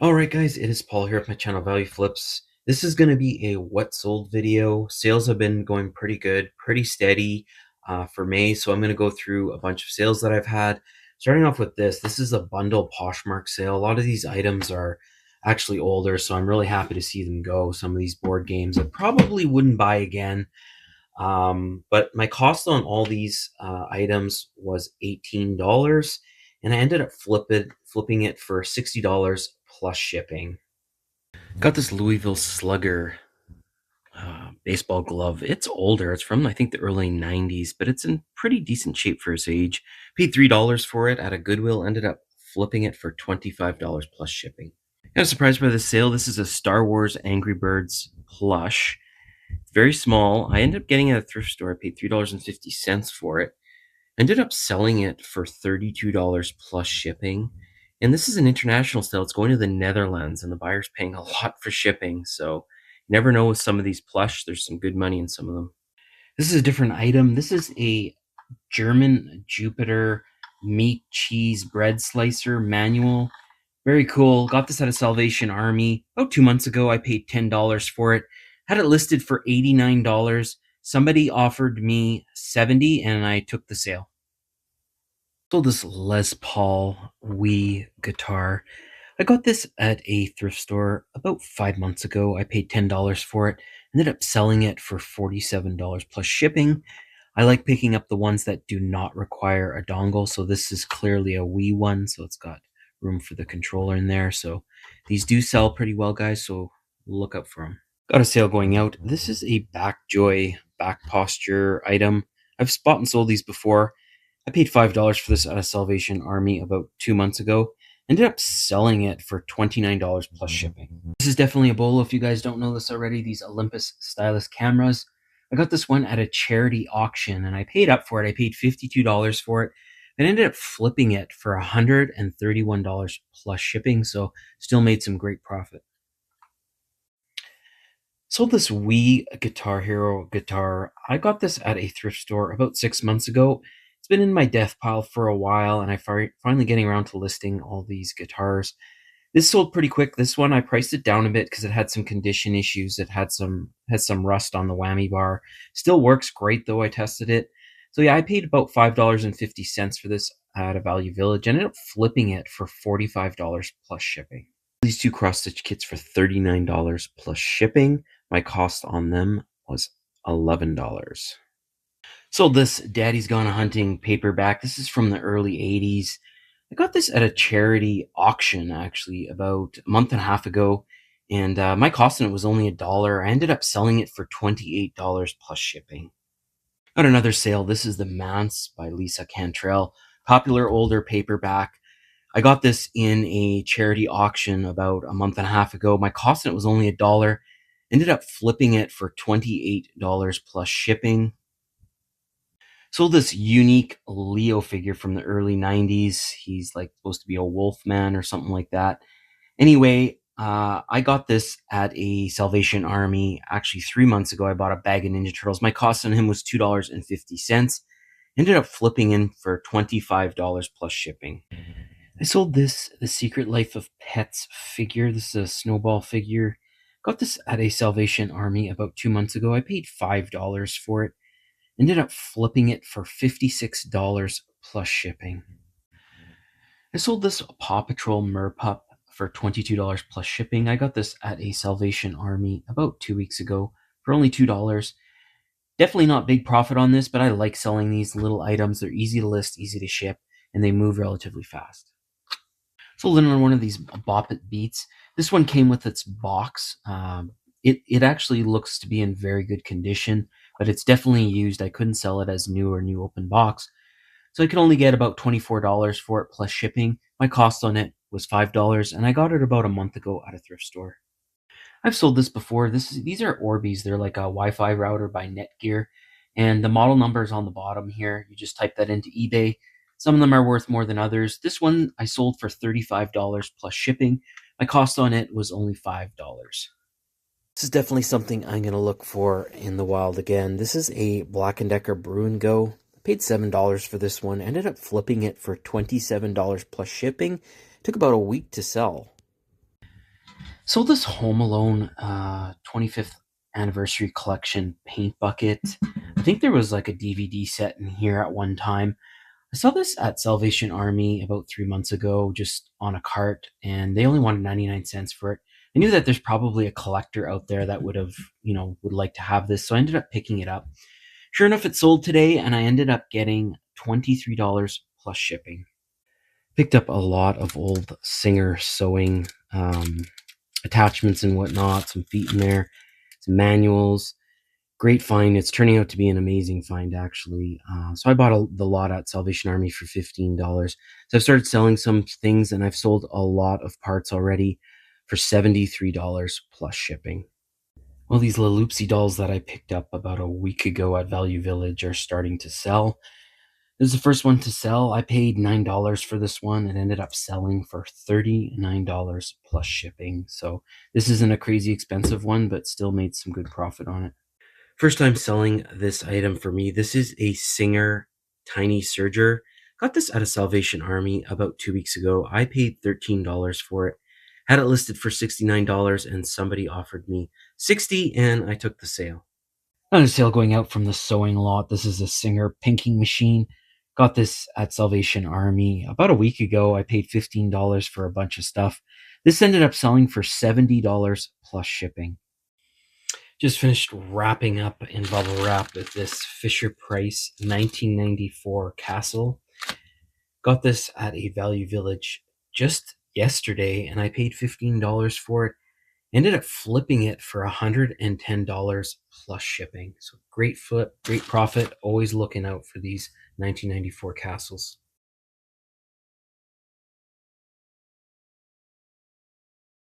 Alright guys, it is Paul here with my channel Value Flips. This is going to be a what sold video. Sales have been going pretty good, pretty steady for May. So I'm going to go through a bunch of sales that I've had. Starting off with this. This is a bundle Poshmark sale. A lot of these items are actually older, so I'm really happy to see them go. Some of these board games I probably wouldn't buy again. But my cost on all these items was $18, and I ended up flipping it for $60 plus shipping. Got this Louisville Slugger baseball glove. It's older. It's from, I think, the early 90s, but it's in pretty decent shape for its age. Paid $3 for it at a Goodwill, ended up flipping it for $25 plus shipping. Kind of surprised by the sale. This is a Star Wars Angry Birds plush. Very small. I ended up getting it at a thrift store. I paid $3.50 for it. Ended up selling it for $32 plus shipping. And this is an international sale. It's going to the Netherlands, and the buyer's paying a lot for shipping. So you never know with some of these plush. There's some good money in some of them. This is a different item. This is a German Jupiter meat cheese bread slicer manual. Very cool. Got this at a Salvation Army about 2 months ago. I paid $10 for it. Had it listed for $89. Somebody offered me $70 and I took the sale. Sold this Les Paul Wii guitar. I got this at a thrift store about 5 months ago. I paid $10 for it. Ended up selling it for $47 plus shipping. I like picking up the ones that do not require a dongle. So this is clearly a Wii one. So it's got room for the controller in there. So these do sell pretty well, guys. So look out for them. Got a sale going out. This is a Backjoy back posture item. I've bought and sold these before. I paid $5 for this at a Salvation Army about 2 months ago. Ended up selling it for $29 plus shipping. This is definitely a bolo. If you guys don't know this already, these Olympus stylus cameras. I got this one at a charity auction and I paid up for it. I paid $52 for it. I ended up flipping it for $131 plus shipping. So still made some great profit. Sold this Wii Guitar Hero guitar. I got this at a thrift store about 6 months ago. It's been in my death pile for a while, and I finally getting around to listing all these guitars. This sold pretty quick. This one I priced it down a bit because it had some condition issues. It had some rust on the whammy bar. Still works great though. I tested it. So yeah, I paid about $5.50 for this at a Value Village. I ended up flipping it for $45 plus shipping. These two cross-stitch kits for $39 plus shipping. My cost on them was $11. Sold this Daddy's Gone Hunting paperback. This is from the early 80s. I got this at a charity auction, actually, about a month and a half ago. And my cost on it was only $1. I ended up selling it for $28 plus shipping. Got another sale. This is The Manse by Lisa Cantrell. Popular older paperback. I got this in a charity auction about a month and a half ago. My cost on it was only $1. Ended up flipping it for $28 plus shipping. Sold this unique Leo figure from the early 90s. He's like supposed to be a wolf man or something like that. Anyway, I got this at a Salvation Army actually 3 months ago. I bought a bag of Ninja Turtles. My cost on him was $2.50. Ended up flipping in for $25 plus shipping. I sold this The Secret Life of Pets figure. This is a snowball figure. Got this at a Salvation Army about 2 months ago. I paid $5 for it. Ended up flipping it for $56 plus shipping. I sold this Paw Patrol Merpup for $22 plus shipping. I got this at a Salvation Army about 2 weeks ago for only $2. Definitely not big profit on this, but I like selling these little items. They're easy to list, easy to ship, and they move relatively fast. Sold another one of these Bop It Beats. This one came with its box. It actually looks to be in very good condition, but it's definitely used. I couldn't sell it as new or new open box. So I could only get about $24 for it plus shipping. My cost on it was $5, and I got it about a month ago at a thrift store. I've sold this before. These are Orbeez. They're like a Wi-Fi router by Netgear, and the model number is on the bottom here. You just type that into eBay. Some of them are worth more than others. This one I sold for $35 plus shipping. My cost on it was only $5. This is definitely something I'm going to look for in the wild again. This is a Black & Decker Brew and Go. I paid $7 for this one. Ended up flipping it for $27 plus shipping. Took about a week to sell. Sold this Home Alone 25th anniversary collection paint bucket. I think there was like a DVD set in here at one time. I saw this at Salvation Army about 3 months ago, just on a cart, and they only wanted 99 cents for it. I knew that there's probably a collector out there that would have, would like to have this, so I ended up picking it up. Sure enough, it sold today, and I ended up getting $23 plus shipping. Picked up a lot of old Singer sewing attachments and whatnot, some feet in there, some manuals. Great find. It's turning out to be an amazing find, actually. So I bought the lot at Salvation Army for $15. So I've started selling some things, and I've sold a lot of parts already for $73 plus shipping. Well, these Laloopsy dolls that I picked up about a week ago at Value Village are starting to sell. This is the first one to sell. I paid $9 for this one and ended up selling for $39 plus shipping. So this isn't a crazy expensive one, but still made some good profit on it. First time selling this item for me. This is a Singer Tiny Serger. Got this at a Salvation Army about 2 weeks ago. I paid $13 for it. Had it listed for $69 and somebody offered me $60 and I took the sale. Another sale going out from the sewing lot. This is a Singer pinking machine. Got this at Salvation Army about a week ago. I paid $15 for a bunch of stuff. This ended up selling for $70 plus shipping. Just finished wrapping up in bubble wrap with this Fisher Price 1994 Castle. Got this at a Value Village just yesterday, and I paid $15 for it. Ended up flipping it for $110 plus shipping. So great profit. Always looking out for these 1994 castles.